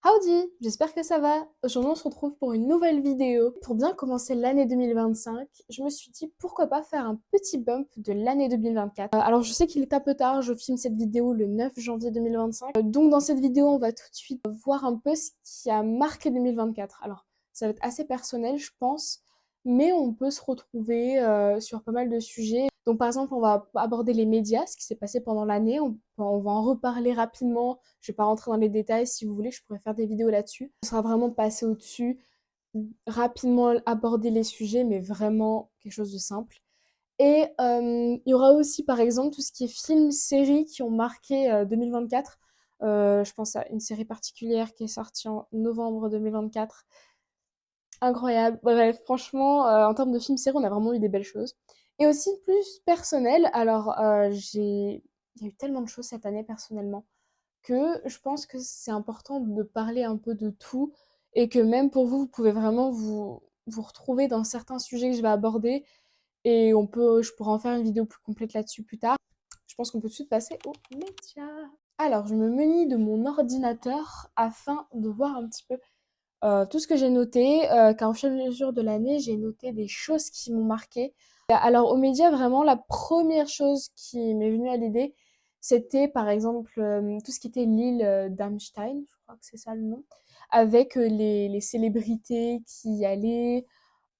Howdy, j'espère que ça va. Aujourd'hui, on se retrouve pour une nouvelle vidéo. Pour bien commencer l'année 2025, je me suis dit pourquoi pas faire un petit bump de l'année 2024. Alors, je sais qu'il est un peu tard, je filme cette vidéo le 9 janvier 2025. Donc, dans cette vidéo, on va tout de suite voir un peu ce qui a marqué 2024. Alors, ça va être assez personnel, je pense, mais on peut se retrouver sur pas mal de sujets. Donc, par exemple, on va aborder les médias, ce qui s'est passé pendant l'année. On va en reparler rapidement. Je vais pas rentrer dans les détails. Si vous voulez, je pourrais faire des vidéos là-dessus. On sera vraiment passé au-dessus, rapidement aborder les sujets, mais vraiment quelque chose de simple. Et il y aura aussi, par exemple, tout ce qui est films, séries qui ont marqué 2024. Je pense à une série particulière qui est sortie en novembre 2024. Incroyable. Bref, franchement, en termes de films, séries, on a vraiment eu des belles choses. Et aussi plus personnel. Alors, il y a eu tellement de choses cette année personnellement que je pense que c'est important de parler un peu de tout et que même pour vous, vous pouvez vraiment vous retrouver dans certains sujets que je vais aborder et je pourrais en faire une vidéo plus complète là-dessus plus tard. Je pense qu'on peut tout de suite passer aux médias. Alors, je me munis de mon ordinateur afin de voir un petit peu tout ce que j'ai noté, car au fur et à mesure de l'année, j'ai noté des choses qui m'ont marqué. Alors, aux médias, vraiment, la première chose qui m'est venue à l'idée, c'était par exemple tout ce qui était l'île d'Amstein, je crois que c'est ça le nom, avec les célébrités qui y allaient.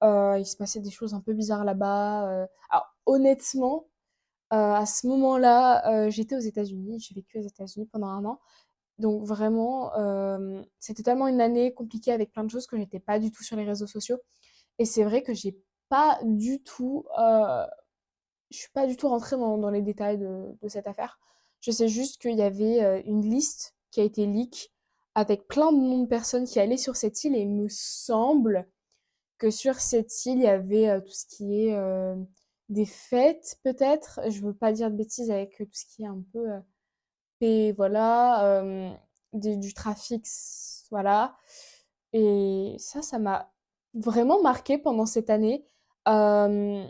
Il se passait des choses un peu bizarres là-bas. Alors, honnêtement, à ce moment-là, j'étais aux États-Unis, j'ai vécu aux États-Unis pendant un an. Donc vraiment, c'était tellement une année compliquée avec plein de choses que j'étais pas du tout sur les réseaux sociaux. Et c'est vrai que j'ai pas du tout, je suis pas du tout rentrée dans les détails de cette affaire. Je sais juste qu'il y avait une liste qui a été leak avec plein de noms de personnes qui allaient sur cette île et il me semble que sur cette île, il y avait tout ce qui est des fêtes peut-être. Je veux pas dire de bêtises avec tout ce qui est un peu et voilà, du trafic, voilà. Et ça m'a vraiment marqué pendant cette année, euh,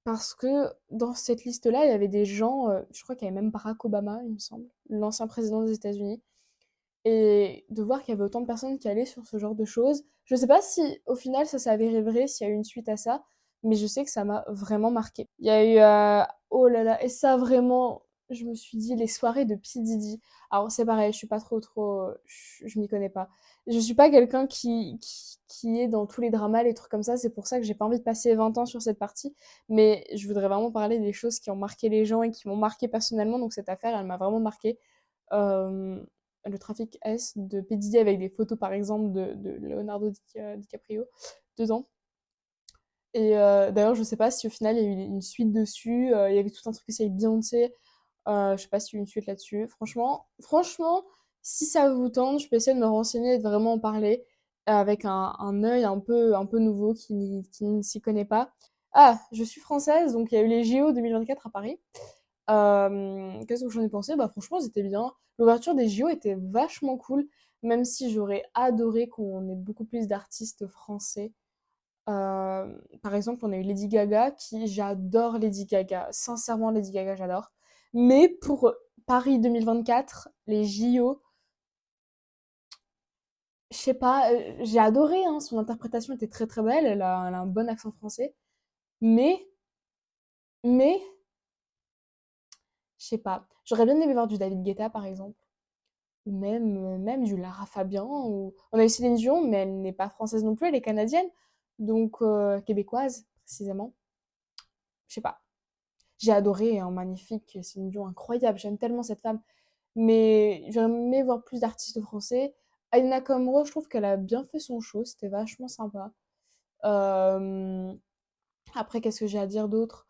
parce que dans cette liste-là, il y avait des gens, je crois qu'il y avait même Barack Obama, il me semble, l'ancien président des États-Unis. Et de voir qu'il y avait autant de personnes qui allaient sur ce genre de choses. Je sais pas si au final ça s'est avéré vrai, s'il y a eu une suite à ça, mais je sais que ça m'a vraiment marqué. Il y a eu, oh là là, et ça vraiment, je me suis dit les soirées de P. Diddy. Alors c'est pareil, je suis pas trop, je m'y connais pas. Je suis pas quelqu'un qui est dans tous les dramas, les trucs comme ça, c'est pour ça que j'ai pas envie de passer 20 ans sur cette partie, mais je voudrais vraiment parler des choses qui ont marqué les gens et qui m'ont marqué personnellement, donc cette affaire, elle m'a vraiment marqué. Euh, le trafic S de P. Diddy avec des photos par exemple de Leonardo DiCaprio dedans. Et d'ailleurs, je sais pas si au final il y a eu une suite dessus. Il y avait tout un truc aussi avec Beyoncé. Je sais pas s'il y a eu une suite là-dessus. Franchement, si ça vous tente, je peux essayer de me renseigner et de vraiment en parler avec un œil un peu nouveau qui ne s'y connaît pas. Ah, je suis française, donc il y a eu les JO 2024 à Paris. Qu'est-ce que j'en ai pensé? Bah franchement, c'était bien. L'ouverture des JO était vachement cool, même si j'aurais adoré qu'on ait beaucoup plus d'artistes français. Par exemple, on a eu Lady Gaga, qui j'adore Lady Gaga. Sincèrement, Lady Gaga, j'adore. Mais pour Paris 2024, les JO, je sais pas, j'ai adoré, hein, son interprétation était très très belle, elle a un bon accent français. Mais, mais, je sais pas. J'aurais bien aimé voir du David Guetta, par exemple. Ou même du Lara Fabian. Ou... On a eu Céline Dion, mais elle n'est pas française non plus, elle est canadienne, donc québécoise précisément. Je sais pas. J'ai adoré, hein, magnifique, Céline Dion, incroyable, j'aime tellement cette femme. Mais j'aurais aimé voir plus d'artistes français. Ayana Nakamura, je trouve qu'elle a bien fait son show, c'était vachement sympa. Euh, Après, qu'est-ce que j'ai à dire d'autre?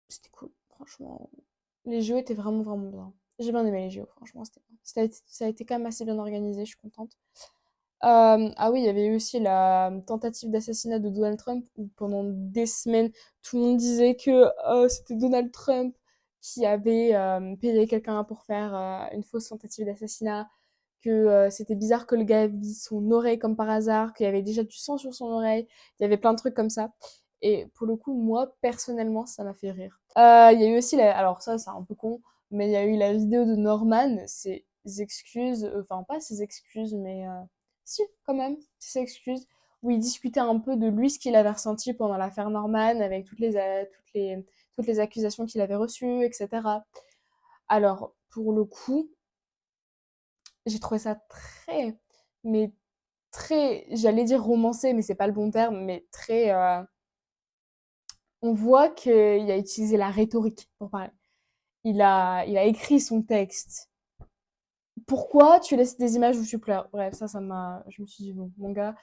C'était cool, franchement. Les jeux étaient vraiment bien. J'ai bien aimé les jeux, franchement, c'était bien. Ça a été quand même assez bien organisé, je suis contente. Ah oui, il y avait eu aussi la tentative d'assassinat de Donald Trump, où pendant des semaines, tout le monde disait que c'était Donald Trump qui avait payé quelqu'un pour faire une fausse tentative d'assassinat, que c'était bizarre que le gars ait vu son oreille comme par hasard, qu'il y avait déjà du sang sur son oreille, il y avait plein de trucs comme ça. Et pour le coup, moi, personnellement, ça m'a fait rire. Il y a eu aussi, alors ça, c'est un peu con, mais il y a eu la vidéo de Norman, c'est excuses, enfin pas ses excuses, mais si, quand même, ses excuses, où il discutait un peu de lui, ce qu'il avait ressenti pendant l'affaire Norman, avec toutes les accusations qu'il avait reçues, etc. Alors, pour le coup, j'ai trouvé ça mais j'allais dire romancé, mais c'est pas le bon terme, mais on voit qu'il a utilisé la rhétorique pour parler. Il a écrit son texte. Pourquoi tu laisses des images où tu pleures? Bref, je me suis dit, bon, mon gars.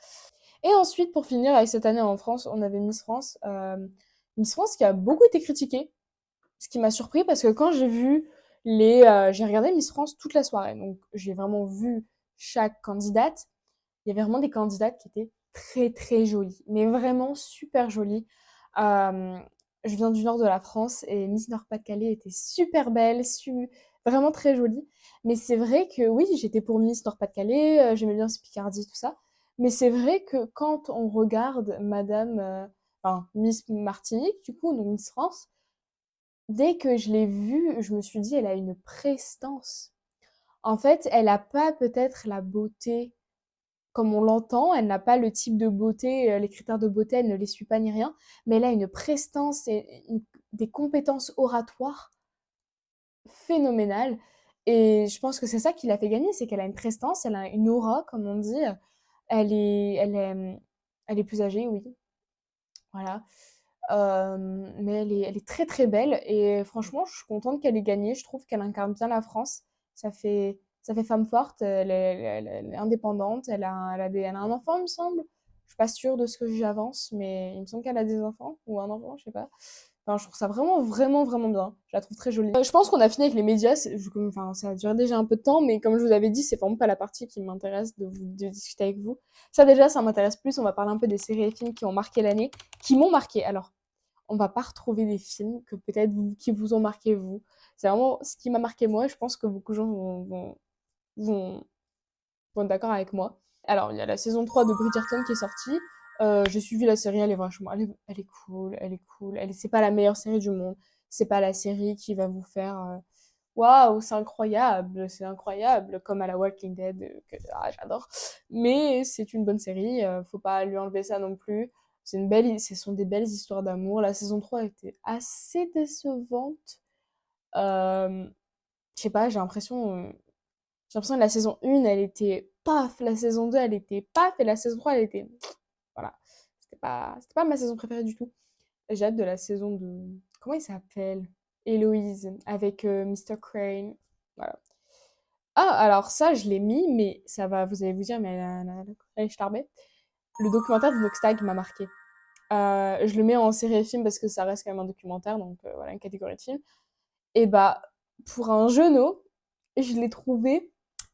Et ensuite, pour finir, avec cette année en France, on avait Miss France. Miss France qui a beaucoup été critiquée, ce qui m'a surpris parce que quand j'ai regardé Miss France toute la soirée, donc j'ai vraiment vu chaque candidate. Il y avait vraiment des candidates qui étaient très très jolies, mais vraiment super jolies. Euh, je viens du nord de la France et Miss Nord-Pas-de-Calais était super belle, vraiment très jolie. Mais c'est vrai que oui, j'étais pour Miss Nord-Pas-de-Calais, j'aimais bien ce Picardie, tout ça. Mais c'est vrai que quand on regarde enfin, Miss Martinique, du coup, donc Miss France, dès que je l'ai vue, je me suis dit, elle a une prestance. En fait, elle a pas peut-être la beauté comme on l'entend, elle n'a pas le type de beauté, les critères de beauté, elle ne les suit pas ni rien, mais elle a une prestance et des compétences oratoires phénoménales. Et je pense que c'est ça qui l'a fait gagner, c'est qu'elle a une prestance, elle a une aura, comme on dit. Elle est, elle est, elle est plus âgée, oui, voilà. Mais elle est très très belle et franchement, je suis contente qu'elle ait gagné. Je trouve qu'elle incarne bien la France. Ça fait femme forte. Elle est indépendante. Elle a un enfant, il me semble. Je suis pas sûre de ce que j'avance, mais il me semble qu'elle a des enfants ou un enfant, je sais pas. Enfin, je trouve ça vraiment, vraiment, vraiment bien. Je la trouve très jolie. Je pense qu'on a fini avec les médias. Enfin, ça a duré déjà un peu de temps, mais comme je vous avais dit, c'est vraiment pas la partie qui m'intéresse de discuter avec vous. Ça, déjà, ça m'intéresse plus. On va parler un peu des séries et films qui ont marqué l'année, qui m'ont marqué. Alors, on va pas retrouver des films que peut-être qui vous ont marqué vous. C'est vraiment ce qui m'a marqué moi. Je pense que beaucoup de gens vont, vont être d'accord avec moi. Alors, il y a la saison 3 de Bridgerton qui est sortie. J'ai suivi la série, elle est vachement, elle est cool, elle est cool. C'est pas la meilleure série du monde. C'est pas la série qui va vous faire waouh, c'est incroyable, comme à la Walking Dead, j'adore. Mais c'est une bonne série, faut pas lui enlever ça non plus. Ce sont des belles histoires d'amour. La saison 3 était assez décevante. Euh, je sais pas, j'ai l'impression que la saison 1, elle était paf, la saison 2, elle était paf, et la saison 3, elle était. Voilà. C'était pas ma saison préférée du tout. J'ai hâte de la saison de. Comment il s'appelle? Héloïse, avec Mr. Crane. Voilà. Ah, alors ça, je l'ai mis, mais ça va, vous allez vous dire, mais elle est starbée. Le documentaire de Noxtag m'a marqué. Je le mets en série et film parce que ça reste quand même un documentaire, donc voilà, une catégorie de film. Et bah, pour un jeuneau, je l'ai trouvé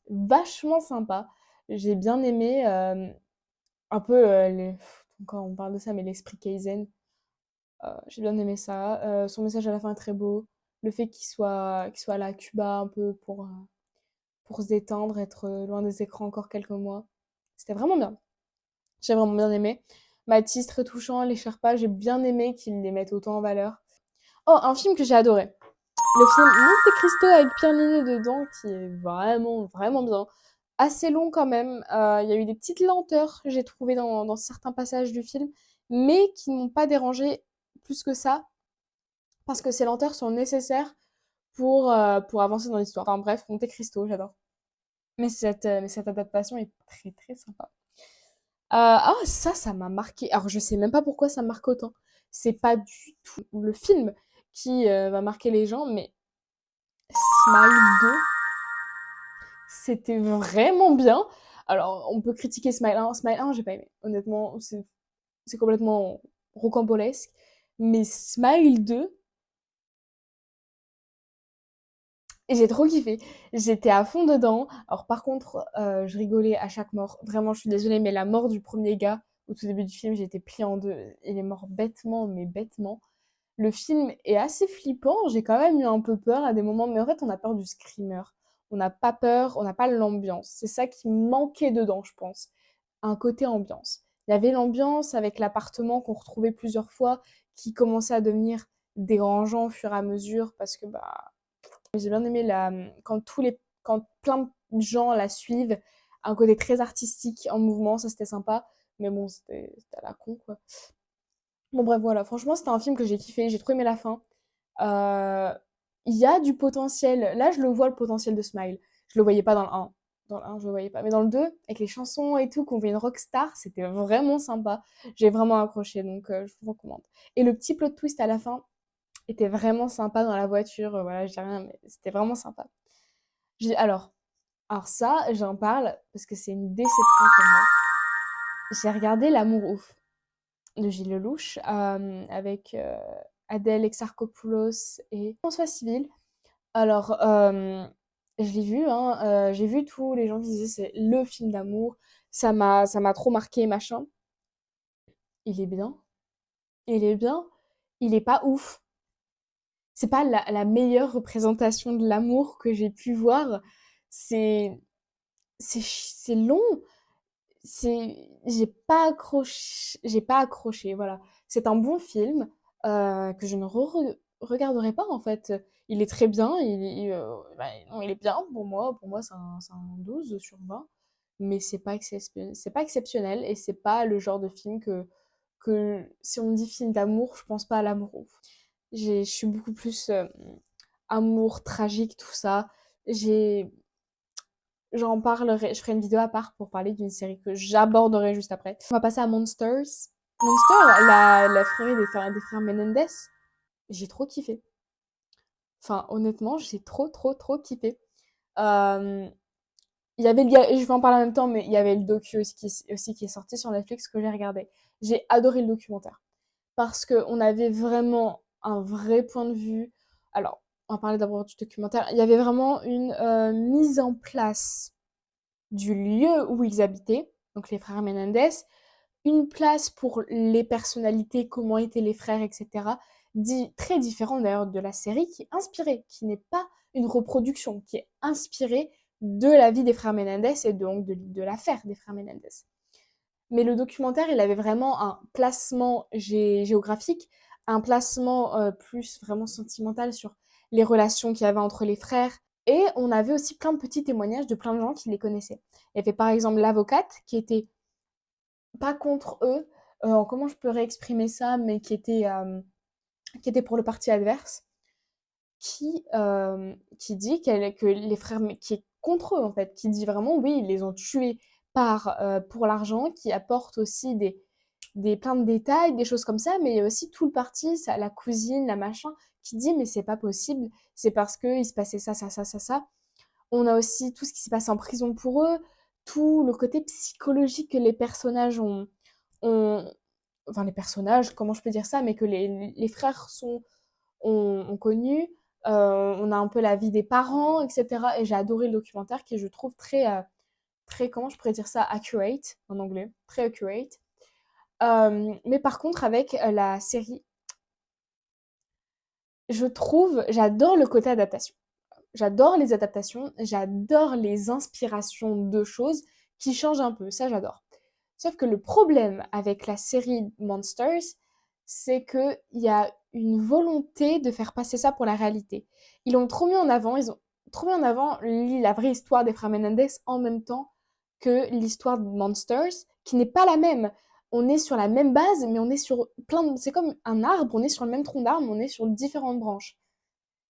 vachement sympa. J'ai bien aimé un peu quand on parle de ça, mais l'esprit Kaizen. J'ai bien aimé ça. Son message à la fin est très beau. Le fait qu'il soit là à Cuba un peu pour se détendre, être loin des écrans encore quelques mois. C'était vraiment bien. J'ai vraiment bien aimé. Mathis, très touchant. Les Sherpas, j'ai bien aimé qu'ils les mettent autant en valeur. Oh, un film que j'ai adoré. Le film Monte Cristo avec Pierre Niney dedans, qui est vraiment, vraiment bien. Assez long quand même. Il y a eu des petites lenteurs, j'ai trouvé dans certains passages du film, mais qui ne m'ont pas dérangé plus que ça, parce que ces lenteurs sont nécessaires pour avancer dans l'histoire. Enfin bref, Monte Cristo, j'adore. Mais cette adaptation est très très sympa. Ah, ça m'a marqué. Alors, je sais même pas pourquoi ça me marque autant. C'est pas du tout le film qui va marquer les gens, mais Smile 2, c'était vraiment bien. Alors, on peut critiquer Smile 1. Smile 1, j'ai pas aimé. Honnêtement, c'est complètement rocambolesque. Mais Smile 2, j'ai trop kiffé. J'étais à fond dedans. Alors, par contre, je rigolais à chaque mort. Vraiment, je suis désolée, mais la mort du premier gars, au tout début du film, j'ai été pliée en deux. Il est mort bêtement, mais bêtement. Le film est assez flippant. J'ai quand même eu un peu peur à des moments, mais en fait, on a peur du screamer. On n'a pas peur, on n'a pas l'ambiance. C'est ça qui manquait dedans, je pense. Un côté ambiance. Il y avait l'ambiance avec l'appartement qu'on retrouvait plusieurs fois, qui commençait à devenir dérangeant au fur et à mesure, parce que bah, j'ai bien aimé quand plein gens la suivent. Un côté très artistique en mouvement, ça c'était sympa. Mais bon, c'était à la con, quoi. Bon, bref, voilà. Franchement, c'était un film que j'ai kiffé. J'ai trop aimé la fin. Euh, Il y a du potentiel. Là, je le vois, le potentiel de Smile. Je le voyais pas dans le 1. Dans le 1, je le voyais pas. Mais dans le 2, avec les chansons et tout, qu'on fait une rockstar, c'était vraiment sympa. J'ai vraiment accroché, donc je vous recommande. Et le petit plot twist à la fin était vraiment sympa dans la voiture. Voilà, je dis rien, mais c'était vraiment sympa. Alors, ça, j'en parle parce que c'est une déception pour moi. J'ai regardé L'amour ouf de Gilles Lelouch avec Adèle Exarchopoulos et François Civil. Alors, je l'ai vu, hein, j'ai vu tous les gens qui disaient c'est le film d'amour, ça m'a trop marqué, machin. Il est bien, il est bien, il est pas ouf. C'est pas la meilleure représentation de l'amour que j'ai pu voir. C'est, c'est long, j'ai pas accroché, voilà. C'est un bon film que je ne regarderai pas en fait. Il est très bien, bah, non, il est bien pour moi. Pour moi, c'est un 12 sur 20. Mais c'est pas exceptionnel et c'est pas le genre de film que si on me dit film d'amour, je pense pas à l'amour. Je suis beaucoup plus amour tragique, tout ça. J'ai J'en parlerai, je ferai une vidéo à part pour parler d'une série que j'aborderai juste après. On va passer à Monsters. Monster, la série des frères Menendez, j'ai trop kiffé. Enfin, honnêtement, j'ai trop, trop, trop kiffé. Euh, je vais en parler en même temps, mais il y avait le docu aussi qui est sorti sur Netflix que j'ai regardé. J'ai adoré le documentaire parce qu'on avait vraiment un vrai point de vue. Alors, on va parler d'abord du documentaire. Il y avait vraiment une mise en place du lieu où ils habitaient, donc les frères Menendez, une place pour les personnalités, comment étaient les frères, etc. Très différent d'ailleurs de la série qui est inspirée, qui n'est pas une reproduction, qui est inspirée de la vie des frères Menendez et donc de l'affaire des frères Menendez. Mais le documentaire, il avait vraiment un placement géographique, un placement plus vraiment sentimental sur les relations qu'il y avait entre les frères. Et on avait aussi plein de petits témoignages de plein de gens qui les connaissaient. Il y avait par exemple l'avocate qui était pas contre eux, comment je peux réexprimer ça, mais qui était pour le parti adverse, qui dit que les frères, qui est contre eux en fait, qui dit vraiment oui, ils les ont tués pour l'argent, qui apporte aussi plein de détails, des choses comme ça, mais il y a aussi tout le parti, ça, la cousine, la machin, qui dit mais c'est pas possible, c'est parce qu'il se passait ça, ça, ça, ça, ça. On a aussi tout ce qui s'est passé en prison pour eux, tout le côté psychologique que les personnages ont enfin les personnages, comment je peux dire ça, mais que les frères ont connu. On a un peu la vie des parents, etc. Et j'ai adoré le documentaire qui, je trouve, très, comment je pourrais dire ça, accurate en anglais, très accurate. Mais par contre, avec la série, j'adore le côté adaptation. J'adore les adaptations, j'adore les inspirations de choses qui changent un peu, ça j'adore. Sauf que le problème avec la série Monsters, c'est qu'il y a une volonté de faire passer ça pour la réalité. Ils ont trop mis en avant la vraie histoire des frères Menendez en même temps que l'histoire de Monsters, qui n'est pas la même. On est sur la même base, mais on est sur c'est comme un arbre, on est sur le même tronc d'arbre, mais on est sur différentes branches.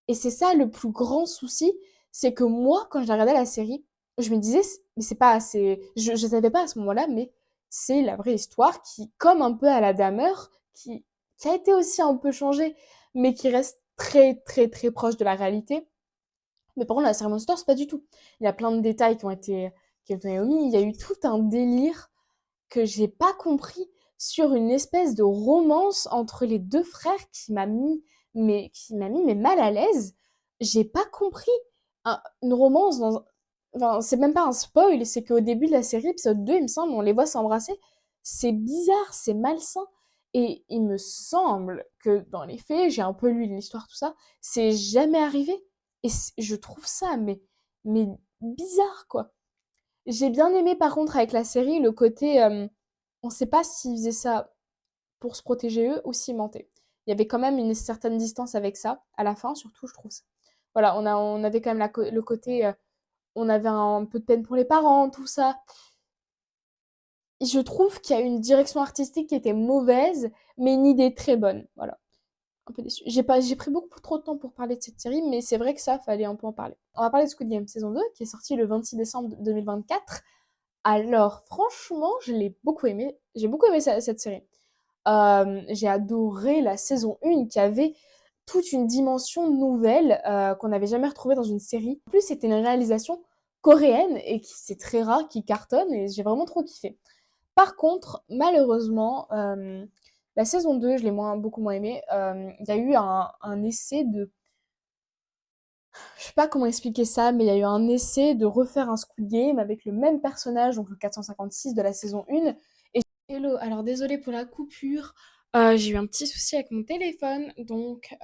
Et c'est ça le plus grand souci, c'est que moi, quand j'ai regardé la série, je me disais, mais c'est pas assez. Je savais pas à ce moment-là, mais c'est la vraie histoire qui, comme un peu à la Dahmer, qui a été aussi un peu changée, mais qui reste très, très, très proche de la réalité. Mais par contre, la série Monster, c'est pas du tout. Il y a plein de détails qui ont été omis. Il y a eu tout un délire que j'ai pas compris sur une espèce de romance entre les deux frères qui m'a mis mais mal à l'aise. J'ai pas compris une romance enfin, c'est même pas un spoil, c'est qu'au début de la série, épisode 2, il me semble, on les voit s'embrasser. C'est bizarre, c'est malsain. Et il me semble que dans les faits, j'ai un peu lu l'histoire, tout ça, c'est jamais arrivé. Et je trouve ça, mais bizarre, quoi. J'ai bien aimé par contre avec la série le côté, on sait pas s'ils faisaient ça pour se protéger eux ou s'ils mentaient. Il y avait quand même une certaine distance avec ça, à la fin surtout je trouve ça. Voilà, on avait quand même le côté, on avait un peu de peine pour les parents, tout ça. Et je trouve qu'il y a une direction artistique qui était mauvaise, mais une idée très bonne. Voilà, un peu déçue. J'ai pris beaucoup trop de temps pour parler de cette série, mais c'est vrai que ça, fallait un peu en parler. On va parler de Squid Game saison 2, qui est sorti le 26 décembre 2024. Alors, franchement, je l'ai beaucoup aimé. J'ai beaucoup aimé cette série. J'ai adoré la saison 1 qui avait toute une dimension nouvelle qu'on n'avait jamais retrouvée dans une série. En plus, c'était une réalisation coréenne et qui c'est très rare, qui cartonne et j'ai vraiment trop kiffé. Par contre, malheureusement, la saison 2, je l'ai beaucoup moins aimée. Il y a eu un essai de... Je sais pas comment expliquer ça, mais il y a eu un essai de refaire un Squid Game avec le même personnage, donc le 456 de la saison 1. Et hello, alors désolée pour la coupure. J'ai eu un petit souci avec mon téléphone, donc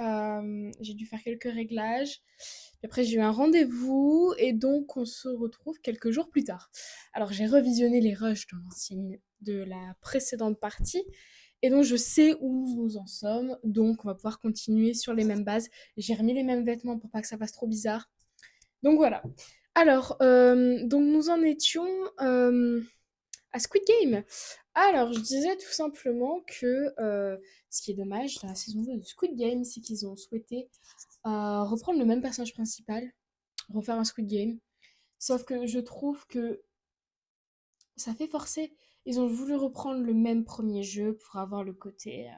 j'ai dû faire quelques réglages. Puis après, j'ai eu un rendez-vous et donc on se retrouve quelques jours plus tard. Alors, j'ai revisionné les rushs de la précédente partie et donc je sais où nous en sommes. Donc, on va pouvoir continuer sur les mêmes bases. J'ai remis les mêmes vêtements pour pas que ça fasse trop bizarre. Donc voilà. Alors, donc nous en étions à Squid Game. Alors, je disais tout simplement que ce qui est dommage dans la saison 2 de Squid Game, c'est qu'ils ont souhaité reprendre le même personnage principal, refaire un Squid Game. Sauf que je trouve que ça fait forcer. Ils ont voulu reprendre le même premier jeu pour avoir le côté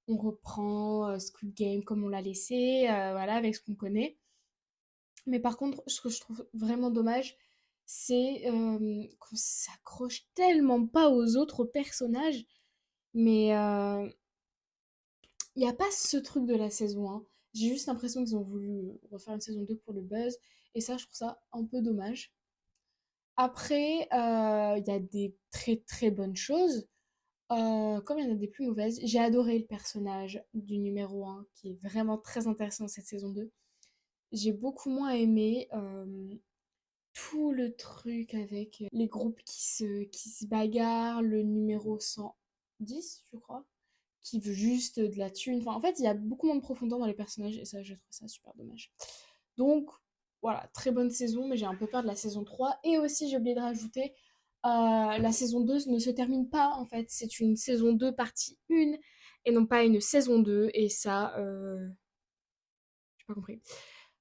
on reprend Squid Game comme on l'a laissé, voilà, avec ce qu'on connaît. Mais par contre, ce que je trouve vraiment dommage, c'est qu'on s'accroche tellement pas aux autres personnages. Mais il n'y a pas ce truc de la saison 1. J'ai juste l'impression qu'ils ont voulu refaire une saison 2 pour le buzz. Et ça, je trouve ça un peu dommage. Après, il y a des très très bonnes choses, comme il y en a des plus mauvaises. J'ai adoré le personnage du numéro 1, qui est vraiment très intéressant dans cette saison 2. J'ai beaucoup moins aimé tout le truc avec les groupes qui se bagarrent, le numéro 110, je crois, qui veut juste de la thune. Enfin, en fait, il y a beaucoup moins de profondeur dans les personnages et ça, je trouve ça super dommage. Donc, voilà, très bonne saison, mais j'ai un peu peur de la saison 3. Et aussi, j'ai oublié de rajouter, la saison 2 ne se termine pas, en fait. C'est une saison 2 partie 1 et non pas une saison 2. Et ça, j'ai pas compris.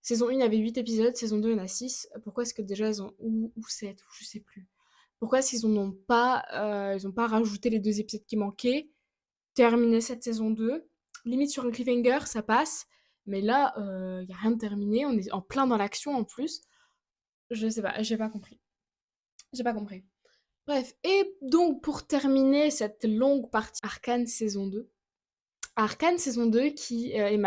Saison 1, il y avait 8 épisodes, saison 2, il y en a 6. Pourquoi est-ce que déjà ils ont... ou 7, ou je sais plus. Pourquoi est-ce qu'ils n'ont pas, ils ont pas rajouté les 2 épisodes qui manquaient, terminé cette saison 2, limite sur un cliffhanger, ça passe. Mais là, il n'y a rien de terminé, on est en plein dans l'action en plus. Je sais pas, j'ai pas compris. J'ai pas compris. Bref, et donc pour terminer cette longue partie Arcane saison 2, Arcane saison 2 qui est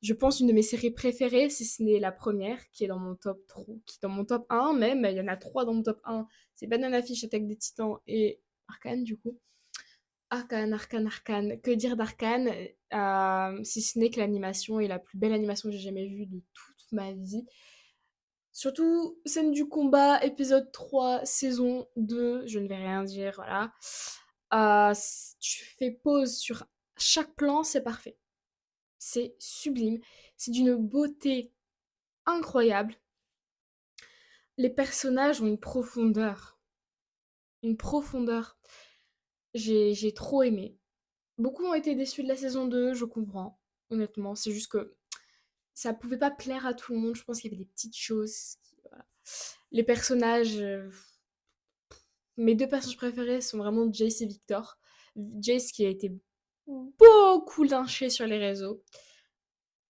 je pense, une de mes séries préférées, si ce n'est la première, qui est dans mon top 3, qui est dans mon top 1 même. Il y en a 3 dans mon top 1. C'est Banana Fish, Attaque des Titans et Arcane, du coup. Arcane, Arcane, Arcane. Que dire d'Arcane si ce n'est que l'animation est la plus belle animation que j'ai jamais vue de toute ma vie. Surtout, scène du combat, épisode 3, saison 2, je ne vais rien dire, voilà. Tu fais pause sur chaque plan, c'est parfait. C'est sublime. C'est d'une beauté incroyable. Les personnages ont une profondeur. Une profondeur. J'ai trop aimé. Beaucoup ont été déçus de la saison 2, je comprends. Honnêtement, c'est juste que ça pouvait pas plaire à tout le monde. Je pense qu'il y avait des petites choses. Voilà. Les personnages. Mes deux personnages préférés sont vraiment Jace et Victor. Jace qui a été beaucoup lynché sur les réseaux.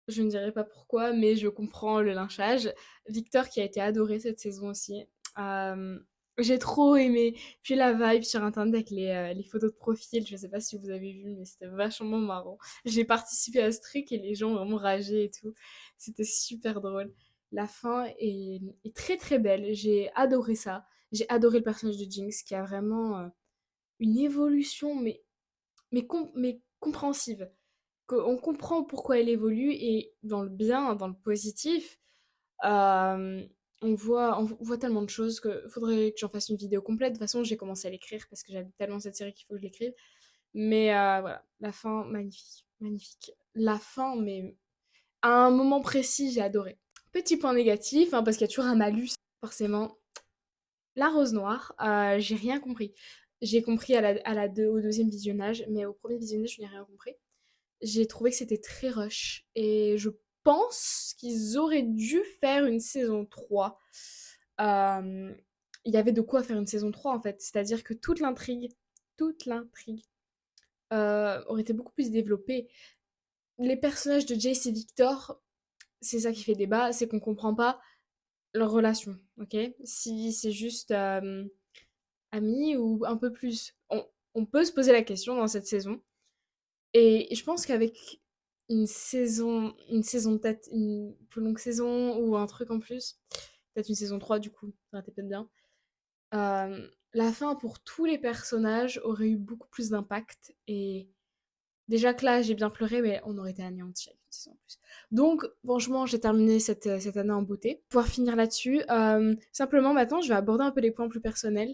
Je ne dirai pas pourquoi, mais je comprends le lynchage. Victor qui a été adoré cette saison aussi. Euh, j'ai trop aimé. Puis la vibe sur internet avec les photos de profil, je sais pas si vous avez vu, mais c'était vachement marrant. J'ai participé à ce truc et les gens ont vraiment ragé et tout. C'était super drôle. La fin est très très belle. J'ai adoré ça. J'ai adoré le personnage de Jinx qui a vraiment une évolution, mais compréhensive. On comprend pourquoi elle évolue et dans le bien, dans le positif, euh, on voit tellement de choses qu'il faudrait que j'en fasse une vidéo complète. De toute façon, j'ai commencé à l'écrire parce que j'aime tellement cette série qu'il faut que je l'écrive. Mais voilà, la fin, magnifique, magnifique. La fin, mais à un moment précis, j'ai adoré. Petit point négatif, hein, parce qu'il y a toujours un malus. forcément, la Rose Noire, j'ai rien compris. J'ai compris au deuxième visionnage, mais au premier visionnage, je n'ai rien compris. J'ai trouvé que c'était très rush et je pense qu'ils auraient dû faire une saison 3. Euh, Il y avait de quoi faire une saison 3 en fait, c'est-à-dire que toute l'intrigue aurait été beaucoup plus développée. Les personnages de Jace et Victor, c'est ça qui fait débat, c'est qu'on comprend pas leur relation, ok? Si c'est juste amis ou un peu plus. On peut se poser la question dans cette saison. Et je pense qu'avec une saison peut-être, une plus longue saison ou un truc en plus, peut-être une saison 3 du coup, ça aurait été peut-être bien. La fin pour tous les personnages aurait eu beaucoup plus d'impact. Et déjà que là, j'ai bien pleuré, mais on aurait été anéantis avec une saison en plus. Donc, franchement, j'ai terminé cette année en beauté. Pour pouvoir finir là-dessus, simplement maintenant, je vais aborder un peu les points plus personnels.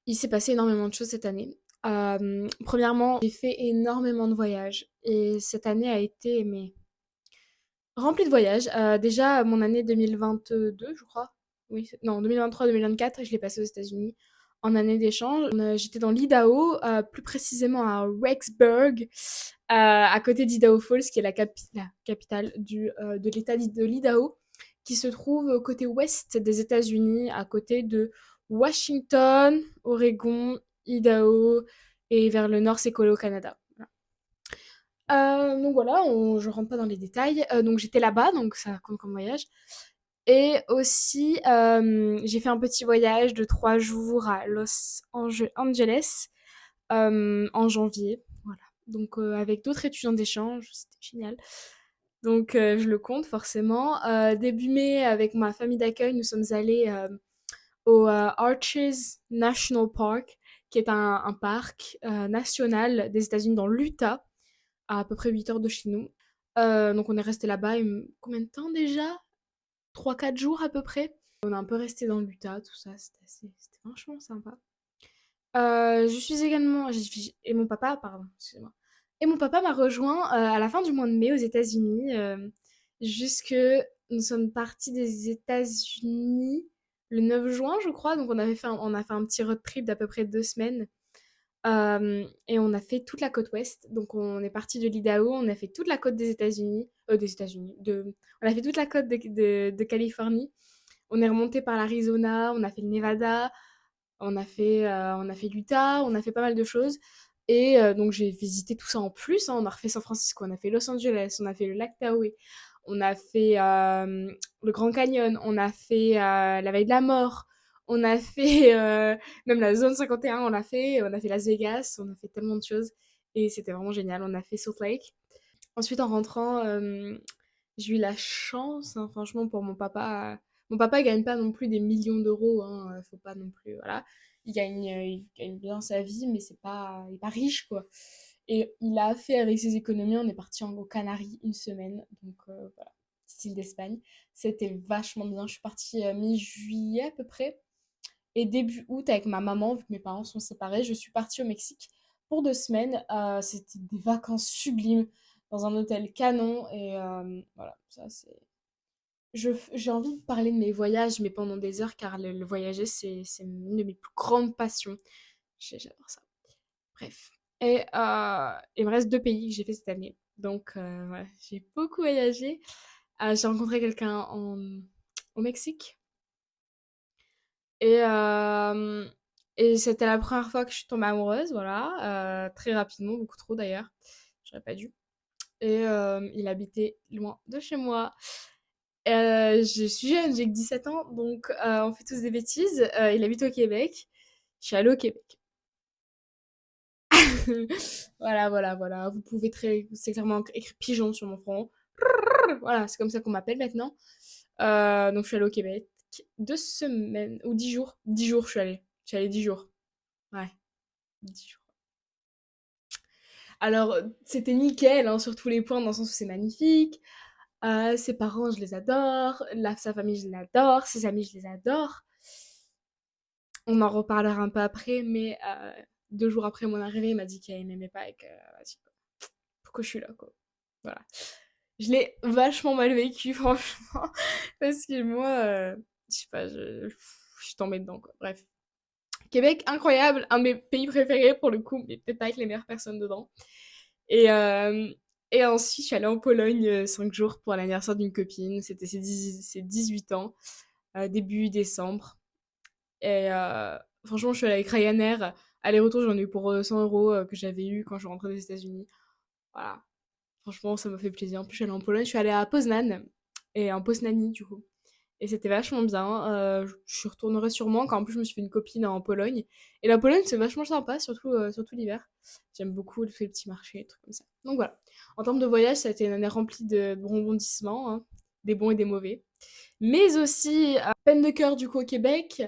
Il s'est passé énormément de choses cette année. Premièrement, j'ai fait énormément de voyages et cette année a été mais remplie de voyages. Déjà, mon année 2022, je crois. Oui, non, 2023-2024, je l'ai passée aux États-Unis en année d'échange. J'étais dans l'Idaho, plus précisément à Rexburg, à côté d'Idaho Falls, qui est la capitale de l'État de l'Idaho, qui se trouve au côté ouest des États-Unis, à côté de Washington, Oregon, Idaho, et vers le nord, c'est collé au Canada. Voilà. Donc voilà, je rentre pas dans les détails. Donc j'étais là-bas, donc ça compte comme voyage. Et aussi, j'ai fait un petit voyage de 3 jours à Angeles en janvier. Voilà. Donc avec d'autres étudiants d'échange, c'était génial. Donc je le compte forcément. Début mai, avec ma famille d'accueil, nous sommes allés au Arches National Park, qui est un parc national des États-Unis dans l'Utah, à peu près 8 heures de chez nous. Donc on est resté là-bas, combien de temps déjà? 3 4 jours à peu près. On a un peu resté dans l'Utah, tout ça, c'était franchement sympa. Je suis également, et mon papa, pardon, excusez-moi. Et mon papa m'a rejoint à la fin du mois de mai aux États-Unis, jusque nous sommes partis des États-Unis le 9 juin, je crois. Donc on a fait un petit road trip d'à peu près 2 semaines. Et on a fait toute la côte ouest. Donc on est parti de l'Idaho, on a fait toute la côte des États-Unis, on a fait toute la côte de Californie. On est remonté par l'Arizona, on a fait le Nevada, on a fait l'Utah, on a fait pas mal de choses. Et donc j'ai visité tout ça en plus, hein. On a refait San Francisco, on a fait Los Angeles, on a fait le lac Tahoe, on a fait le Grand Canyon, on a fait la Vallée de la Mort, on a fait même la zone 51, on a fait Las Vegas, on a fait tellement de choses. Et c'était vraiment génial. On a fait Salt Lake. Ensuite, en rentrant, j'ai eu la chance, hein, franchement, pour mon papa. Mon papa, il gagne pas non plus des millions d'euros, hein, faut pas non plus, voilà. Il gagne bien sa vie, mais il est pas riche, quoi. Et il a fait avec ses économies, on est parti aux Canaries une semaine, donc voilà, style d'Espagne. C'était vachement bien. Je suis partie mi-juillet à peu près. Et début août, avec ma maman, vu que mes parents sont séparés, je suis partie au Mexique pour 2 semaines. C'était des vacances sublimes dans un hôtel canon. Et voilà, ça c'est. J'ai envie de parler de mes voyages, mais pendant des heures, car le voyager, c'est une de mes plus grandes passions. J'adore ça. Bref. Et il me reste 2 pays que j'ai fait cette année. Donc, voilà, j'ai beaucoup voyagé. J'ai rencontré quelqu'un au Mexique. Et, euh, et c'était la première fois que je suis tombée amoureuse, voilà, très rapidement, beaucoup trop d'ailleurs, j'aurais pas dû. Et il habitait loin de chez moi. Je suis jeune, j'ai que 17 ans, donc on fait tous des bêtises. Il habite au Québec, je suis allée au Québec. Voilà, voilà, voilà, vous pouvez c'est clairement écrit pigeon sur mon front. Voilà, c'est comme ça qu'on m'appelle maintenant. Donc je suis allée au Québec 2 semaines, ou 10 jours. 10 jours, je suis allée. Je suis allée 10 jours. Ouais, 10 jours. Alors, c'était nickel, hein, sur tous les points, dans le sens où c'est magnifique. Ses parents, je les adore. Sa famille, je l'adore. Ses amis, je les adore. On en reparlera un peu après, mais 2 jours après mon arrivée, il m'a dit qu'il m'aimait pas et que, vas-y, quoi. Pourquoi je suis là, quoi. Voilà. Je l'ai vachement mal vécu, franchement. Parce que moi, je sais pas, je suis tombée dedans, quoi. Bref. Québec, incroyable, un de mes pays préférés pour le coup, mais peut-être pas avec les meilleures personnes dedans. Et, euh, et ensuite, je suis allée en Pologne 5 jours pour l'anniversaire d'une copine. C'était ses 18 ans, début décembre. Et franchement, je suis allée avec Ryanair. Aller-retour, j'en ai eu pour 100 euros que j'avais eu quand je suis rentrée des États-Unis. Voilà. Franchement, ça m'a fait plaisir. En plus, je suis allée en Pologne, je suis allée à Poznan, et en Poznani, du coup. Et c'était vachement bien. Je retournerai sûrement, quand en plus je me suis fait une copine en Pologne. Et la Pologne, c'est vachement sympa, surtout l'hiver. J'aime beaucoup tous les petits marchés, des trucs comme ça. Donc voilà. En termes de voyage, ça a été une année remplie de rebondissements, hein, des bons et des mauvais. Mais aussi, peine de cœur du coup au Québec,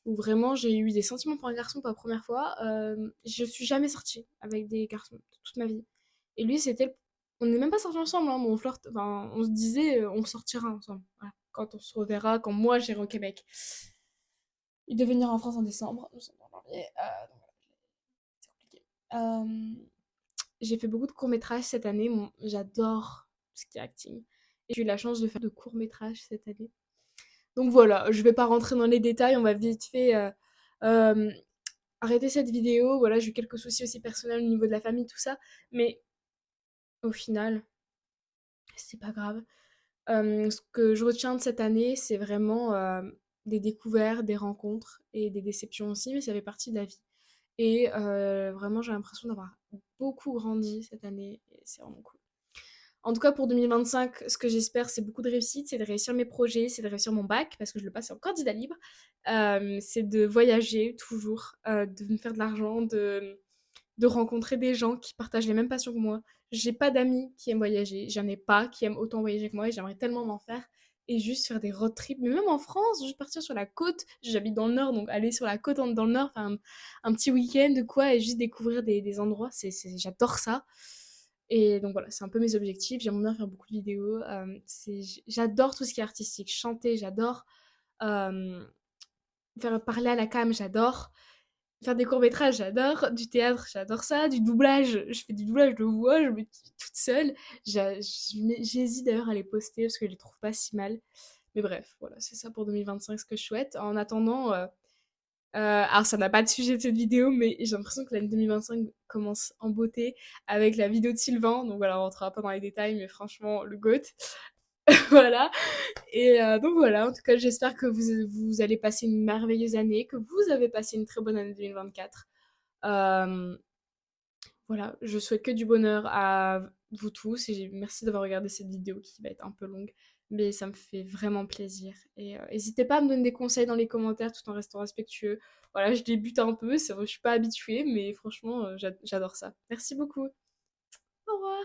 où vraiment j'ai eu des sentiments pour un garçon pour la première fois. Je suis jamais sortie avec des garçons toute ma vie. Et lui, on n'est même pas sortis ensemble, hein, mais enfin, on se disait, on sortira ensemble. Voilà. Quand on se reverra, quand moi j'irai au Québec. Il devait venir en France en décembre, nous sommes en janvier, donc voilà, c'est compliqué. J'ai fait beaucoup de courts-métrages cette année, j'adore ce qui est acting. Et j'ai eu la chance de faire de courts-métrages cette année. Donc voilà, je vais pas rentrer dans les détails, on va vite fait euh, arrêter cette vidéo. Voilà, j'ai eu quelques soucis aussi personnels au niveau de la famille, tout ça. Mais au final, c'est pas grave. Ce que je retiens de cette année, c'est vraiment des découvertes, des rencontres et des déceptions aussi, mais ça fait partie de la vie. Et vraiment, j'ai l'impression d'avoir beaucoup grandi cette année et c'est vraiment cool. En tout cas, pour 2025, ce que j'espère, c'est beaucoup de réussite, c'est de réussir mes projets, c'est de réussir mon bac, parce que je le passe en candidat libre. C'est de voyager toujours, de me faire de l'argent, de rencontrer des gens qui partagent les mêmes passions que moi. J'ai pas d'amis qui aiment voyager, j'en ai pas qui aiment autant voyager que moi et j'aimerais tellement m'en faire. Et juste faire des road trips, mais même en France, juste partir sur la côte. J'habite dans le nord, donc aller sur la côte dans le nord, faire un petit week-end de quoi et juste découvrir des endroits, j'adore ça. Et donc voilà, c'est un peu mes objectifs. J'aimerais bien faire beaucoup de vidéos. J'adore tout ce qui est artistique. Chanter, j'adore. Euh, Faire parler à la cam, j'adore. Faire des courts-métrages, j'adore. Du théâtre, j'adore ça. Du doublage, je fais du doublage de voix, je me dis toute seule. J'hésite d'ailleurs à les poster parce que je les trouve pas si mal. Mais bref, voilà, c'est ça pour 2025 ce que je souhaite. En attendant, alors ça n'a pas de sujet de cette vidéo, mais j'ai l'impression que l'année 2025 commence en beauté avec la vidéo de Sylvain. Donc voilà, on rentrera pas dans les détails, mais franchement, le GOAT. Voilà. Et donc voilà, en tout cas, j'espère que vous allez passer une merveilleuse année, que vous avez passé une très bonne année 2024. Euh, voilà, je souhaite que du bonheur à vous tous et merci d'avoir regardé cette vidéo qui va être un peu longue, mais ça me fait vraiment plaisir. Et n'hésitez pas à me donner des conseils dans les commentaires tout en restant respectueux. Voilà, je débute un peu, je suis pas habituée, mais franchement, j'adore ça. Merci beaucoup. Au revoir.